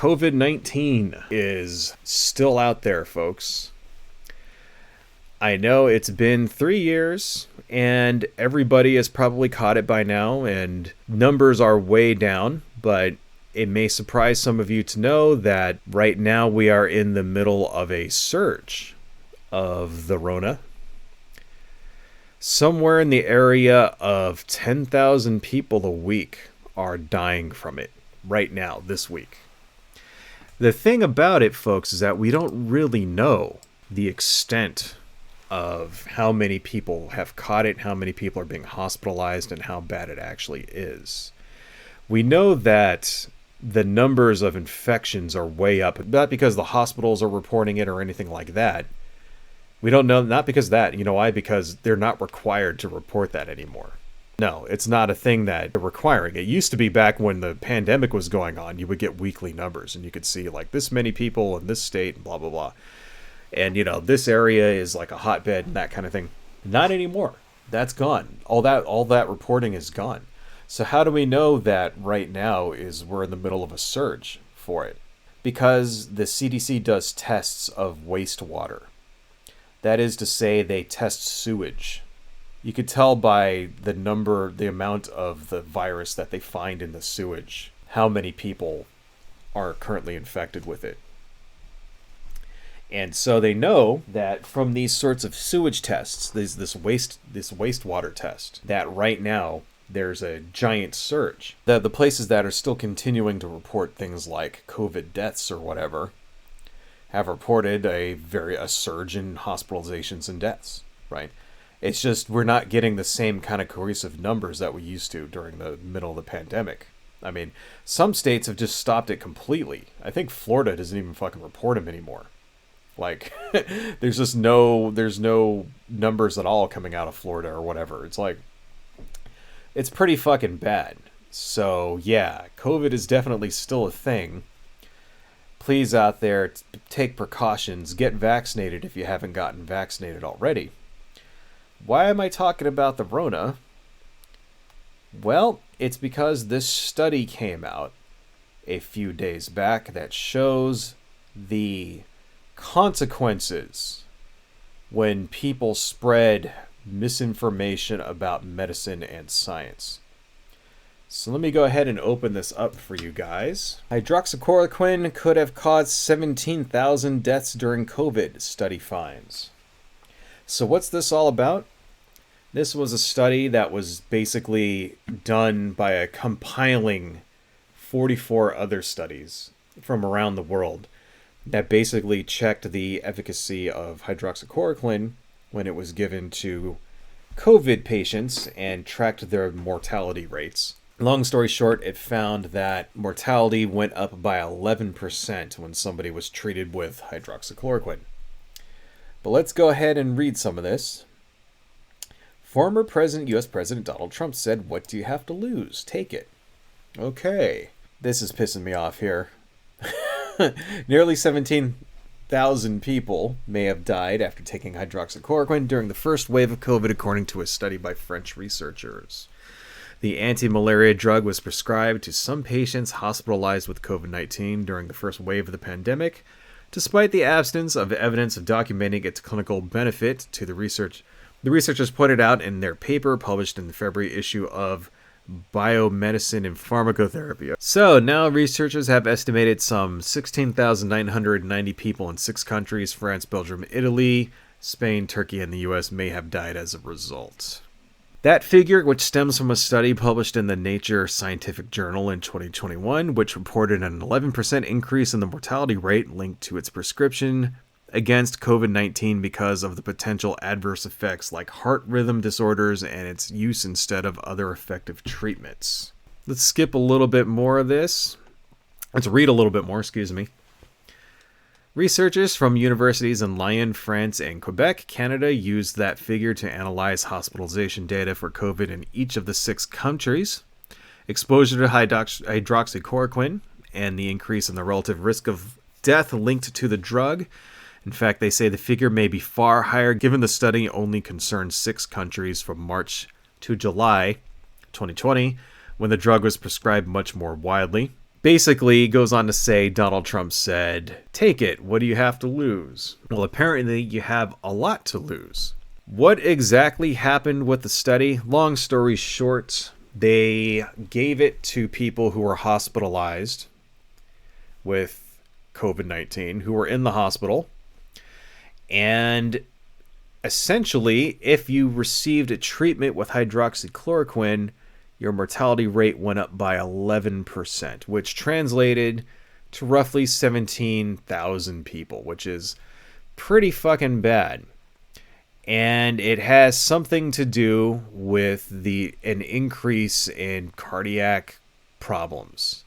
COVID-19 is still out there, folks. I know it's been 3 years, and everybody has probably caught it by now, and numbers are way down, but it may surprise some of you to know that right now we are in the middle of a surge of the Rona. Somewhere in the area of 10,000 people a week are dying from it right now, this week. The thing about it, folks, is that we don't really know the extent of how many people have caught it, how many people are being hospitalized, and how bad it actually is. We know that the numbers of infections are way up, not because the hospitals are reporting it or anything like that. We don't know, not because of that. You know why? Because they're not required to report that anymore. No, it's not a thing that they're requiring. It used to be back when the pandemic was going on, you would get weekly numbers and you could see like this many people in this state and blah, blah, blah. And, you know, this area is like a hotbed and that kind of thing. Not anymore. That's gone. All that reporting is gone. So how do we know that right now we're in the middle of a surge for it? Because the CDC does tests of wastewater. That is to say, they test sewage. You could tell by the amount of the virus that they find in the sewage, how many people are currently infected with it. And so they know that from these sorts of sewage tests, this wastewater test, that right now there's a giant surge. The places that are still continuing to report things like COVID deaths or whatever have reported a surge in hospitalizations and deaths, right? It's just we're not getting the same kind of cohesive numbers that we used to during the middle of the pandemic. I mean, some states have just stopped it completely. I think Florida doesn't even fucking report them anymore. Like, there's no numbers at all coming out of Florida or whatever. It's like, it's pretty fucking bad. So, yeah, COVID is definitely still a thing. Please out there, take precautions. Get vaccinated if you haven't gotten vaccinated already. Why am I talking about the Rona? Well, it's because this study came out a few days back that shows the consequences when people spread misinformation about medicine and science. So let me go ahead and open this up for you guys. Hydroxychloroquine could have caused 17,000 deaths during COVID, study finds. So what's this all about? This was a study that was basically done by a compiling 44 other studies from around the world that basically checked the efficacy of hydroxychloroquine when it was given to COVID patients and tracked their mortality rates. Long story short, it found that mortality went up by 11% when somebody was treated with hydroxychloroquine. But let's go ahead and read some of this. Former U.S. President Donald Trump said, "What do you have to lose? Take it." Okay. This is pissing me off here. Nearly 17,000 people may have died after taking hydroxychloroquine during the first wave of COVID, according to a study by French researchers. The anti-malaria drug was prescribed to some patients hospitalized with COVID-19 during the first wave of the pandemic, despite the absence of evidence of documenting its clinical benefit to the research. The researchers pointed out in their paper published in the February issue of Biomedicine and Pharmacotherapy. So now researchers have estimated some 16,990 people in 6 countries, France, Belgium, Italy, Spain, Turkey, and the US may have died as a result. That figure, which stems from a study published in the Nature Scientific Journal in 2021, which reported an 11% increase in the mortality rate linked to its prescription against COVID-19 because of the potential adverse effects like heart rhythm disorders and its use instead of other effective treatments. Let's skip a little bit more of this. Let's read a little bit more, excuse me. Researchers from universities in Lyon, France, and Quebec, Canada, used that figure to analyze hospitalization data for COVID in each of the 6 countries. Exposure to hydroxychloroquine and the increase in the relative risk of death linked to the drug. In fact, they say the figure may be far higher given the study only concerned 6 countries from March to July 2020, when the drug was prescribed much more widely. Basically, goes on to say Donald Trump said, "Take it. What do you have to lose?" Well, apparently you have a lot to lose. What exactly happened with the study? Long story short, they gave it to people who were hospitalized with COVID-19, who were in the hospital. And essentially, if you received a treatment with hydroxychloroquine, your mortality rate went up by 11%, which translated to roughly 17,000 people, which is pretty fucking bad. And it has something to do with an increase in cardiac problems.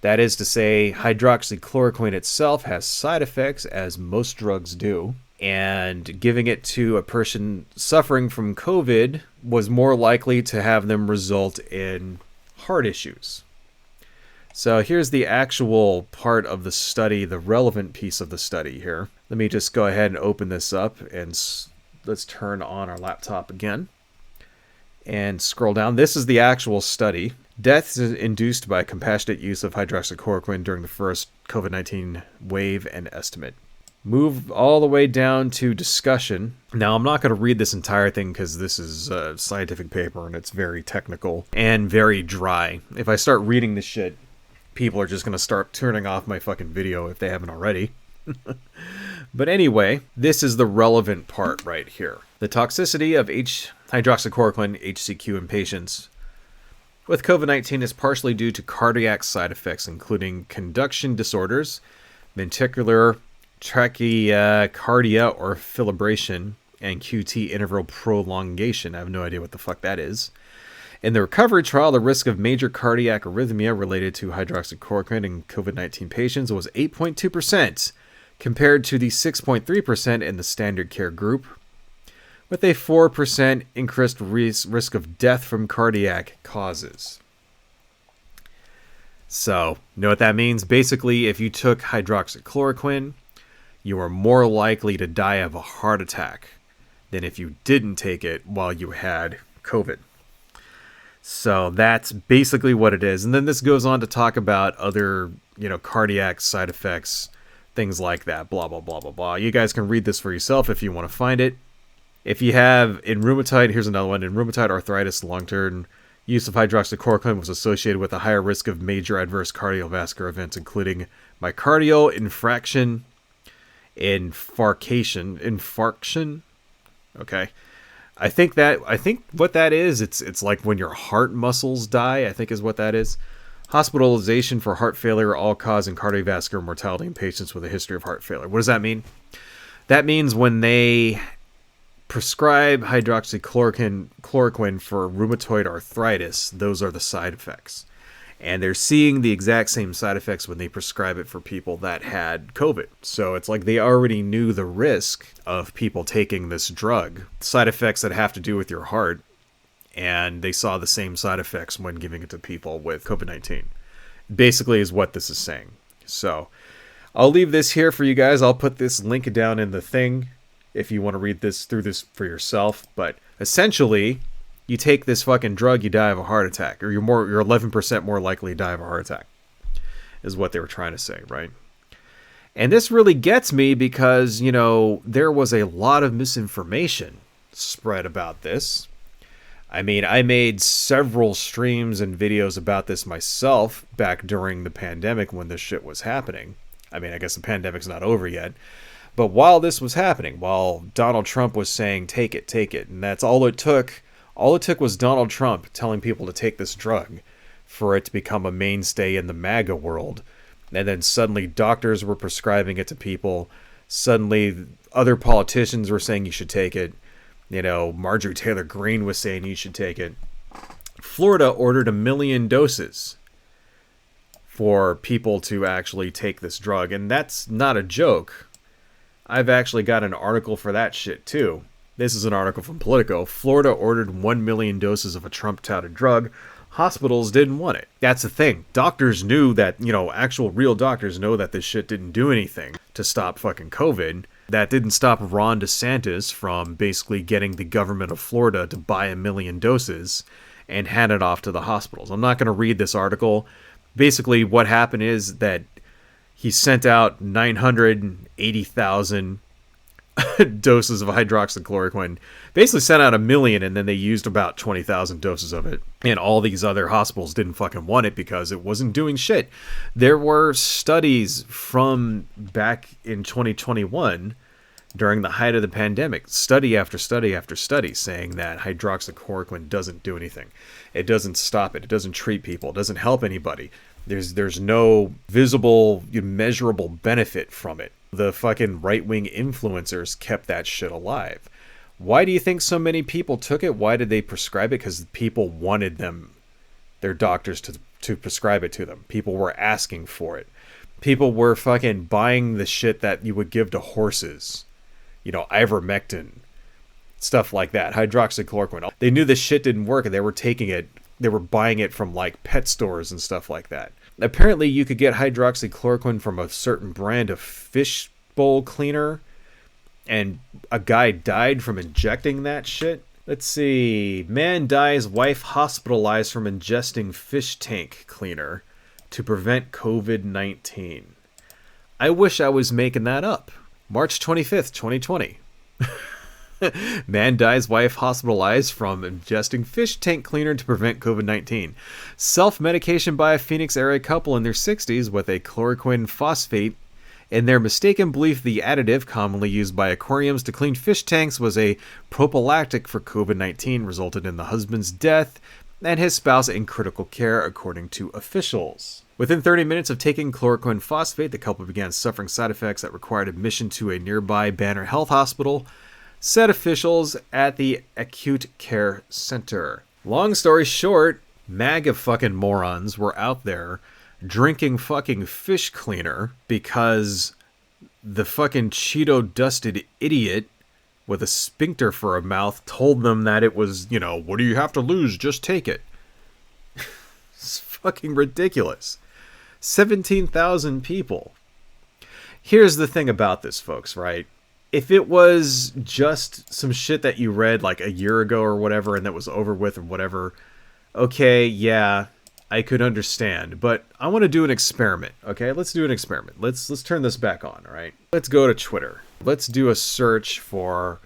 That is to say, hydroxychloroquine itself has side effects, as most drugs do. And giving it to a person suffering from COVID was more likely to have them result in heart issues. So here's the actual part of the study, the relevant piece of the study here. Let me just go ahead and open this up, and let's turn on our laptop again and scroll down. This is the actual study. Deaths induced by compassionate use of hydroxychloroquine during the first COVID-19 wave and estimate. Move all the way down to discussion. Now, I'm not going to read this entire thing because this is a scientific paper and it's very technical and very dry. If I start reading this shit, people are just going to start turning off my fucking video if they haven't already. But anyway, this is the relevant part right here. The toxicity of hydroxychloroquine, HCQ, in patients with COVID-19 is partially due to cardiac side effects, including conduction disorders, ventricular tachycardia or fibrillation, and QT interval prolongation. I have no idea what the fuck that is. In the recovery trial, the risk of major cardiac arrhythmia related to hydroxychloroquine in COVID-19 patients was 8.2%, compared to the 6.3% in the standard care group, with a 4% increased risk of death from cardiac causes. So, you know what that means? Basically, if you took hydroxychloroquine, you are more likely to die of a heart attack than if you didn't take it while you had COVID. So that's basically what it is. And then this goes on to talk about other, cardiac side effects, things like that, blah, blah, blah, blah, blah. You guys can read this for yourself if you want to find it. If you have, in rheumatoid, here's another one. In rheumatoid arthritis, long-term use of hydroxychloroquine was associated with a higher risk of major adverse cardiovascular events, including myocardial infarction. Okay. I think what that is, it's like when your heart muscles die, I think is what that is. Hospitalization for heart failure, all causing cardiovascular mortality in patients with a history of heart failure. What does that mean? That means when they prescribe hydroxychloroquine for rheumatoid arthritis, those are the side effects. And they're seeing the exact same side effects when they prescribe it for people that had COVID. So it's like they already knew the risk of people taking this drug, side effects that have to do with your heart, and they saw the same side effects when giving it to people with COVID-19. Basically is what this is saying. So I'll leave this here for you guys. I'll put this link down in the thing if you want to read through this for yourself. But essentially, you take this fucking drug, you die of a heart attack, or you're 11% more likely to die of a heart attack, is what they were trying to say, right? And this really gets me because, there was a lot of misinformation spread about this. I mean, I made several streams and videos about this myself back during the pandemic when this shit was happening. I mean, I guess the pandemic's not over yet. But while this was happening, while Donald Trump was saying, take it, and that's all it took. All it took was Donald Trump telling people to take this drug for it to become a mainstay in the MAGA world. And then suddenly doctors were prescribing it to people. Suddenly other politicians were saying you should take it. Marjorie Taylor Greene was saying you should take it. Florida ordered 1 million doses for people to actually take this drug. And that's not a joke. I've actually got an article for that shit too. This is an article from Politico. Florida ordered 1 million doses of a Trump-touted drug. Hospitals didn't want it. That's the thing. Doctors knew that, actual real doctors know that this shit didn't do anything to stop fucking COVID. That didn't stop Ron DeSantis from basically getting the government of Florida to buy 1 million doses and hand it off to the hospitals. I'm not going to read this article. Basically, what happened is that he sent out 980,000 doses of hydroxychloroquine, basically sent out 1 million, and then they used about 20,000 doses of it. And all these other hospitals didn't fucking want it because it wasn't doing shit. There were studies from back in 2021 during the height of the pandemic, study after study after study, saying that hydroxychloroquine doesn't do anything. It doesn't stop it. It doesn't treat people. It doesn't help anybody. There's no visible, measurable benefit from it. The fucking right-wing influencers kept that shit alive. Why do you think so many people took it? Why did they prescribe it? Because people wanted their doctors to prescribe it to them. People were asking for it. People were fucking buying the shit that you would give to horses. Ivermectin, stuff like that, hydroxychloroquine. They knew this shit didn't work, and they were taking it. They were buying it from like pet stores and stuff like that. Apparently, you could get hydroxychloroquine from a certain brand of Fishbowl cleaner, and a guy died from injecting that shit. Let's see. Man dies, wife hospitalized from ingesting fish tank cleaner to prevent COVID-19. I wish I was making that up. March 25th, 2020. Man dies, wife hospitalized from ingesting fish tank cleaner to prevent COVID-19. Self-medication by a Phoenix area couple in their 60s with a chloroquine phosphate. In their mistaken belief, the additive commonly used by aquariums to clean fish tanks was a prophylactic for COVID-19 resulted in the husband's death and his spouse in critical care, according to officials. Within 30 minutes of taking chloroquine phosphate, the couple began suffering side effects that required admission to a nearby Banner Health Hospital, said officials at the acute care center. Long story short, MAGA fucking morons were out there drinking fucking fish cleaner because the fucking Cheeto-dusted idiot with a sphincter for a mouth told them that it was, what do you have to lose? Just take it. It's fucking ridiculous. 17,000 people. Here's the thing about this, folks, right? If it was just some shit that you read like a year ago or whatever and that was over with or whatever, okay, yeah, I could understand. But I want to do an experiment, okay? Let's do an experiment. Let's turn this back on, all right? Let's go to Twitter. Let's do a search for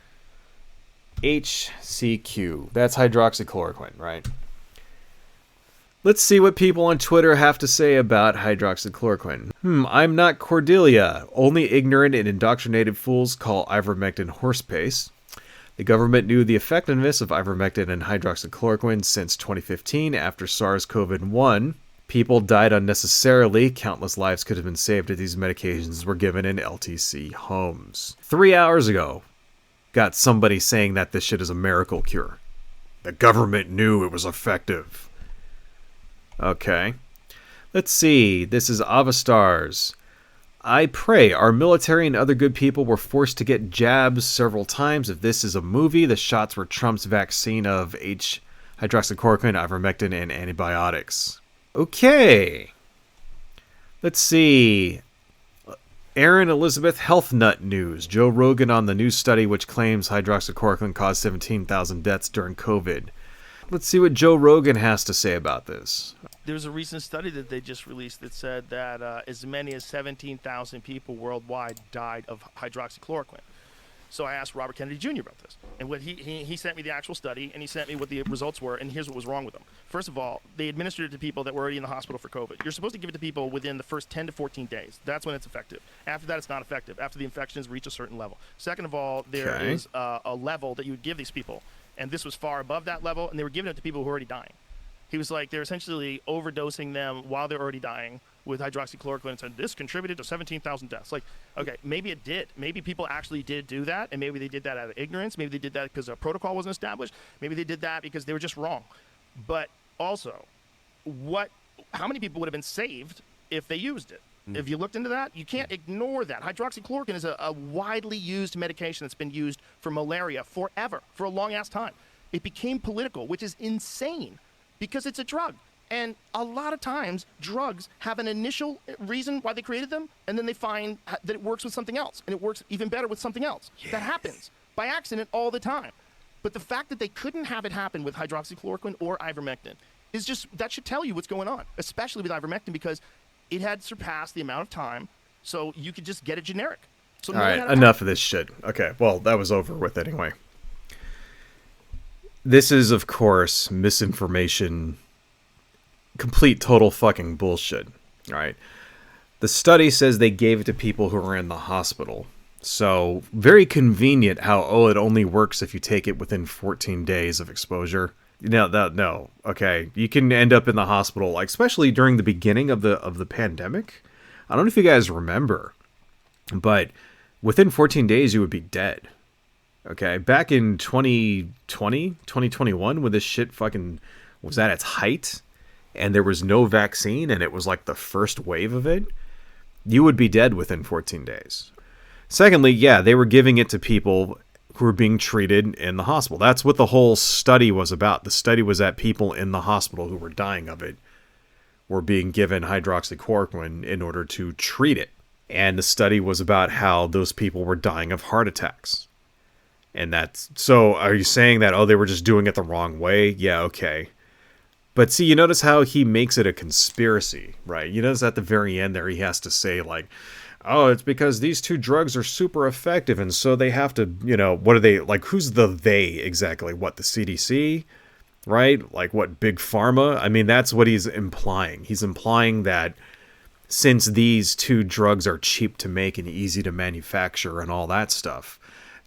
HCQ. That's hydroxychloroquine, right? Let's see what people on Twitter have to say about hydroxychloroquine. I'm not Cordelia. Only ignorant and indoctrinated fools call ivermectin horse paste. The government knew the effectiveness of ivermectin and hydroxychloroquine since 2015 after SARS-CoV-1. People died unnecessarily. Countless lives could have been saved if these medications were given in LTC homes. 3 hours ago, got somebody saying that this shit is a miracle cure. The government knew it was effective. Okay. Let's see. This is Avastars. I pray our military and other good people were forced to get jabs several times. If this is a movie, the shots were Trump's vaccine of hydroxychloroquine, ivermectin, and antibiotics. Okay. Let's see. Aaron Elizabeth Health Nut News. Joe Rogan on the new study which claims hydroxychloroquine caused 17,000 deaths during COVID. Let's see what Joe Rogan has to say about this. There's a recent study that they just released that said that as many as 17,000 people worldwide died of hydroxychloroquine. So I asked Robert Kennedy Jr. about this. And what he sent me the actual study, and he sent me what the results were, and here's what was wrong with them. First of all, they administered it to people that were already in the hospital for COVID. You're supposed to give it to people within the first 10 to 14 days. That's when it's effective. After that, it's not effective, after the infections reach a certain level. Second of all, there is a level that you would give these people, and this was far above that level, and they were giving it to people who were already dying. He was like, they're essentially overdosing them while they're already dying with hydroxychloroquine and said, this contributed to 17,000 deaths. Like, okay, maybe it did. Maybe people actually did do that, and maybe they did that out of ignorance. Maybe they did that because a protocol wasn't established. Maybe they did that because they were just wrong. But also, how many people would have been saved if they used it? If you looked into that, you can't ignore that. Hydroxychloroquine is a widely used medication that's been used for malaria forever, for a long-ass time. It became political, which is insane, because it's a drug. And a lot of times, drugs have an initial reason why they created them, and then they find that it works with something else, and it works even better with something else. Yes. That happens by accident all the time. But the fact that they couldn't have it happen with hydroxychloroquine or ivermectin that should tell you what's going on, especially with ivermectin, because it had surpassed the amount of time, so you could just get it generic. So all right, enough of this shit. Okay, well, that was over with anyway. This is, of course, misinformation, complete total fucking bullshit. All right. The study says they gave it to people who were in the hospital. So, very convenient how, it only works if you take it within 14 days of exposure. No. Okay. You can end up in the hospital, like, especially during the beginning of the pandemic. I don't know if you guys remember, but within 14 days, you would be dead. Okay. Back in 2021, when this shit fucking was at its height, and there was no vaccine, and it was like the first wave of it, you would be dead within 14 days. Secondly, yeah, they were giving it to people who were being treated in the hospital. That's what the whole study was about. The study was that people in the hospital who were dying of it were being given hydroxychloroquine in order to treat it. And the study was about how those people were dying of heart attacks. And so are you saying that, they were just doing it the wrong way? Yeah, okay. But see, you notice how he makes it a conspiracy, right? You notice at the very end there, he has to say, like, it's because these two drugs are super effective, and so they have to, what are they, like, who's the they exactly? What, the CDC, right? Like, what, Big Pharma? I mean, that's what he's implying. He's implying that since these two drugs are cheap to make and easy to manufacture and all that stuff,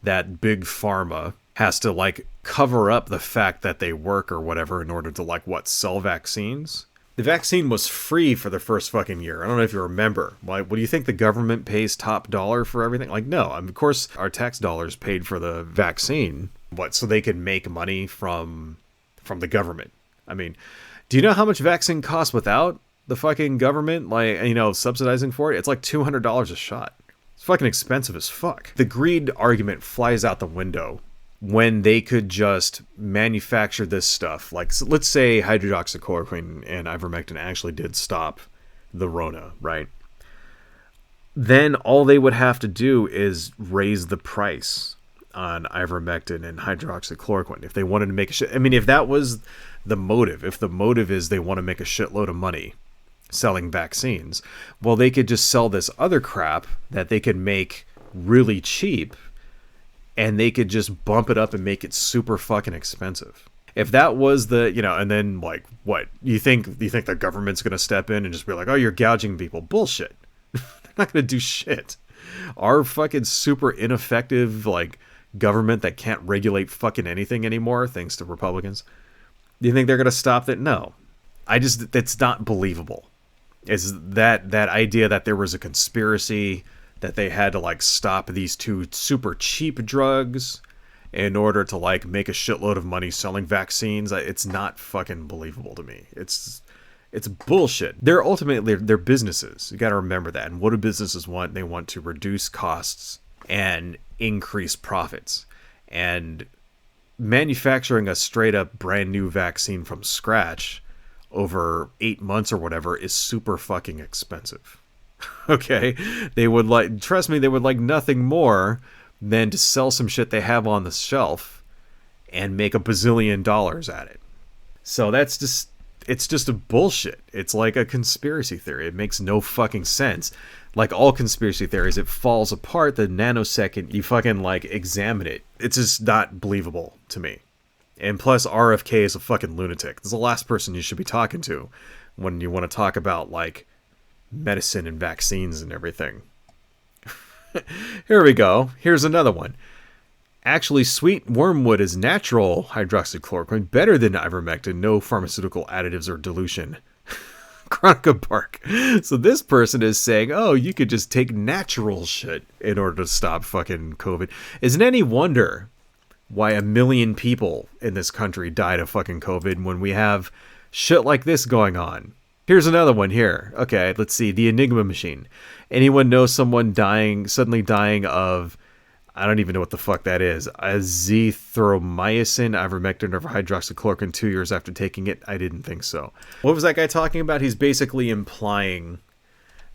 that Big Pharma has to, like, cover up the fact that they work or whatever in order to, like, sell vaccines. The vaccine was free for the first fucking year. I don't know if you remember. Like, what do you think the government pays top dollar for everything? Like, no. Of course, our tax dollars paid for the vaccine. So they could make money from the government. I mean, do you know how much vaccine costs without the fucking government, subsidizing for it? It's like $200 a shot. It's fucking expensive as fuck. The greed argument flies out the window when they could just manufacture this stuff. Like, so let's say hydroxychloroquine and ivermectin actually did stop the Rona, right? Then all they would have to do is raise the price on ivermectin and hydroxychloroquine if they wanted to make a shit. I mean, if that was the motive, if the motive is they want to make a shitload of money selling vaccines, well, they could just sell this other crap that they could make really cheap, and they could just bump it up and make it super fucking expensive. If that was the, and then, like, what? You think the government's going to step in and just be like, you're gouging people? Bullshit. They're not going to do shit. Our fucking super ineffective, like, government that can't regulate fucking anything anymore, thanks to Republicans. Do you think they're going to stop that? No. It's not believable. It's that idea that there was a conspiracy, that they had to, like, stop these two super cheap drugs in order to, like, make a shitload of money selling vaccines. It's not fucking believable to me. It's bullshit. They're ultimately, they're businesses. You got to remember that. And what do businesses want? They want to reduce costs and increase profits. And manufacturing a straight up brand new vaccine from scratch over 8 months or whatever is super fucking expensive. Okay, they would like nothing more than to sell some shit they have on the shelf and make $1 bazillion at it. So it's just a bullshit. It's like a conspiracy theory. It makes no fucking sense. Like all conspiracy theories, it falls apart the nanosecond you fucking, like, examine it. It's just not believable to me. And plus, RFK is a fucking lunatic. This is the last person you should be talking to when you want to talk about, like, medicine and vaccines and everything. Here we go. Here's another one. Actually, sweet wormwood is natural hydroxychloroquine, better than ivermectin, no pharmaceutical additives or dilution. Chronica Park. So this person is saying, you could just take natural shit in order to stop fucking COVID. Isn't any wonder why 1 million people in this country died of fucking COVID when we have shit like this going on? Here's another one here. Okay, let's see. The Enigma machine. Anyone know someone suddenly dying of, I don't even know what the fuck that is, azithromycin, ivermectin, or hydroxychloroquine 2 years after taking it? I didn't think so. What was that guy talking about? He's basically implying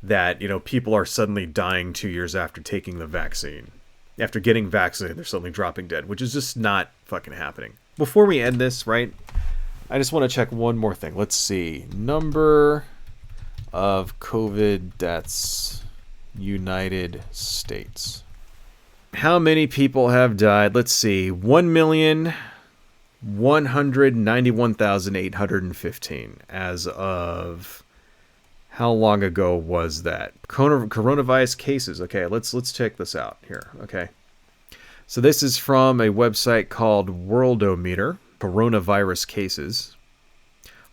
that, people are suddenly dying 2 years after taking the vaccine. After getting vaccinated, they're suddenly dropping dead, which is just not fucking happening. Before we end this, right, I just want to check one more thing. Let's see. Number of COVID deaths, United States. How many people have died? Let's see. 1,191,815 as of... How long ago was that? Coronavirus cases. Okay, let's check this out here. Okay. So this is from a website called Worldometer. Coronavirus cases.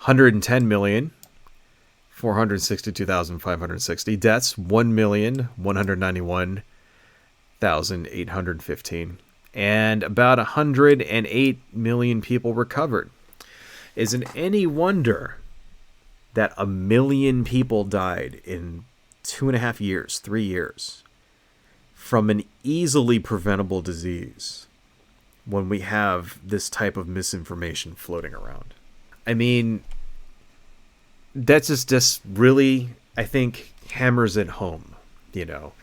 110,462,560 deaths. 1,191,815. And about 108 million people recovered. Isn't any wonder that 1 million people died in 2.5 years, 3 years, from an easily preventable disease when we have this type of misinformation floating around? I mean, that's just really, I think, hammers it home, you know,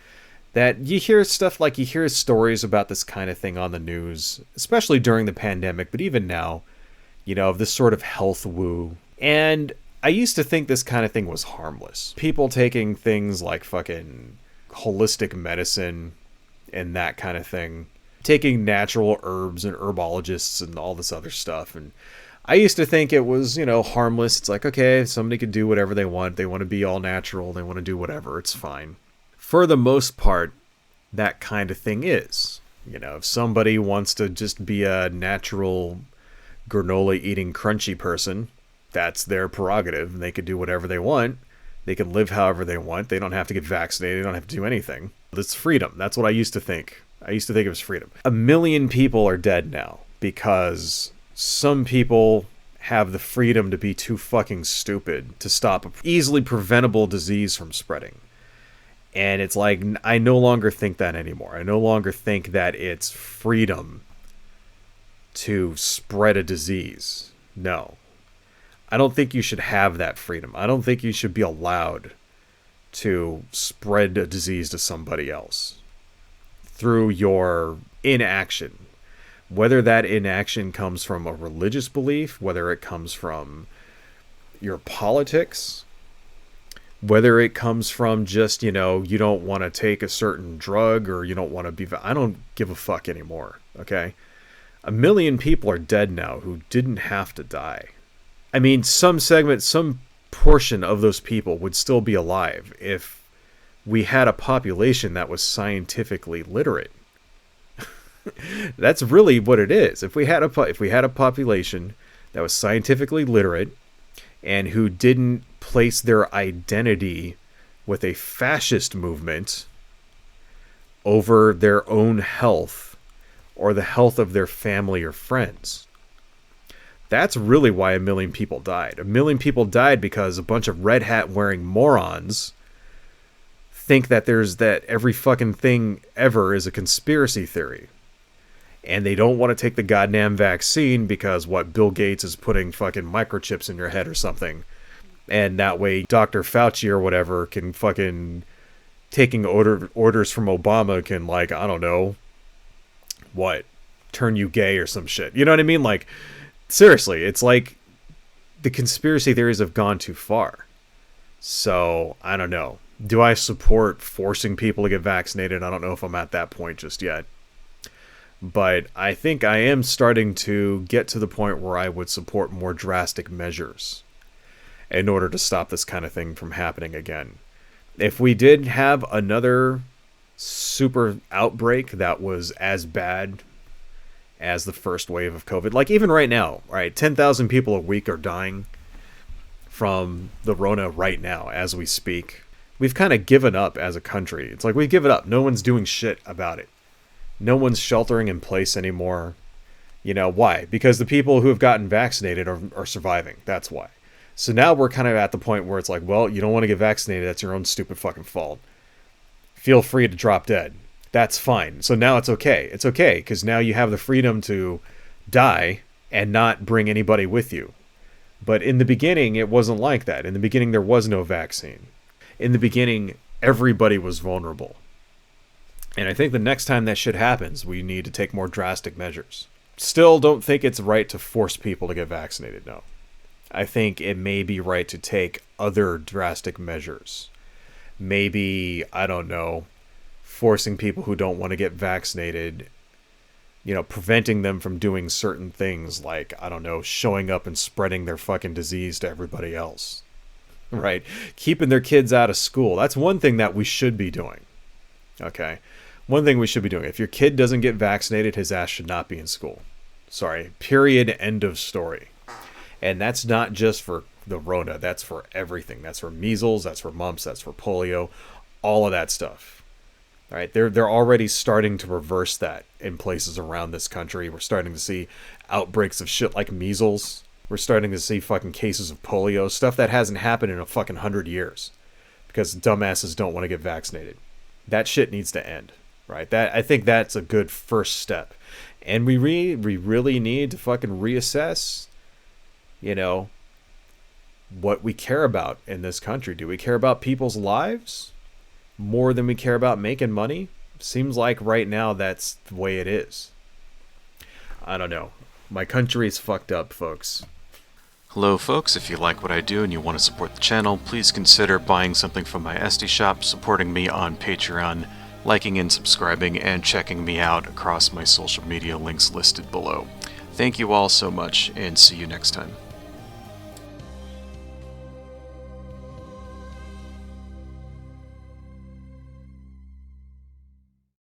that you hear stuff like, you hear stories about this kind of thing on the news, especially during the pandemic, but even now, you know, of this sort of health woo. And I used to think this kind of thing was harmless. People taking things like fucking holistic medicine and that kind of thing, taking natural herbs and herbologists and all this other stuff. And I used to think it was, you know, harmless. It's like, okay, somebody could do whatever they want. They want to be all natural. They want to do whatever. It's fine. For the most part, that kind of thing is. You know, if somebody wants to just be a natural granola eating crunchy person, that's their prerogative, and they can do whatever they want. They can live however they want. They don't have to get vaccinated. They don't have to do anything. It's freedom. That's what I used to think. I used to think it was freedom. 1 million people are dead now because some people have the freedom to be too fucking stupid to stop an easily preventable disease from spreading. And it's like, I no longer think that anymore. I no longer think that it's freedom to spread a disease. No. I don't think you should have that freedom. I don't think you should be allowed to spread a disease to somebody else through your inaction. Whether that inaction comes from a religious belief, whether it comes from your politics, whether it comes from just, you know, you don't want to take a certain drug or you don't want to be... I don't give a fuck anymore, okay? 1 million people are dead now who didn't have to die. I mean, some portion of those people would still be alive if we had a population that was scientifically literate. That's really what it is. If we had a population that was scientifically literate and who didn't place their identity with a fascist movement over their own health or the health of their family or friends. That's really why 1 million people died. 1 million people died because a bunch of red hat wearing morons think that every fucking thing ever is a conspiracy theory. And they don't want to take the goddamn vaccine because Bill Gates is putting fucking microchips in your head or something. And that way Dr. Fauci or whatever can fucking taking orders from Obama can, like, I don't know, turn you gay or some shit. You know what I mean? Like, seriously, it's like the conspiracy theories have gone too far. So, I don't know. Do I support forcing people to get vaccinated? I don't know if I'm at that point just yet. But I think I am starting to get to the point where I would support more drastic measures in order to stop this kind of thing from happening again. If we did have another super outbreak that was as bad as the first wave of COVID, like even right now, right, 10,000 people a week are dying from the Rona right now as we speak. We've kind of given up as a country. It's like we've given up. No one's doing shit about it. No one's sheltering in place anymore. You know, why? Because the people who have gotten vaccinated are surviving. That's why. So now we're kind of at the point where it's like, well, you don't want to get vaccinated. That's your own stupid fucking fault. Feel free to drop dead. That's fine. So now it's okay. It's okay because now you have the freedom to die and not bring anybody with you. But in the beginning, it wasn't like that. In the beginning, there was no vaccine. In the beginning, everybody was vulnerable. And I think the next time that shit happens, we need to take more drastic measures. Still don't think it's right to force people to get vaccinated, no. I think it may be right to take other drastic measures. Maybe, I don't know, forcing people who don't want to get vaccinated, preventing them from doing certain things like, I don't know, showing up and spreading their fucking disease to everybody else. Right? Keeping their kids out of school. That's one thing that we should be doing. Okay? One thing we should be doing. If your kid doesn't get vaccinated, his ass should not be in school. Sorry. Period. End of story. And that's not just for the Rona. That's for everything. That's for measles. That's for mumps. That's for polio. All of that stuff. All right, they're already starting to reverse that in places around this country. We're starting to see outbreaks of shit like measles. We're starting to see fucking cases of polio, stuff that hasn't happened in a fucking 100 years because dumbasses don't want to get vaccinated. That shit needs to end, right? I think that's a good first step. And we really need to fucking reassess, what we care about in this country. Do we care about people's lives more than we care about making money? Seems like right now that's the way it is. I don't know. My country's fucked up, folks. Hello folks, if you like what I do and you want to support the channel, please consider buying something from my Etsy shop, supporting me on Patreon, liking and subscribing, and checking me out across my social media links listed below. Thank you all so much, and see you next time.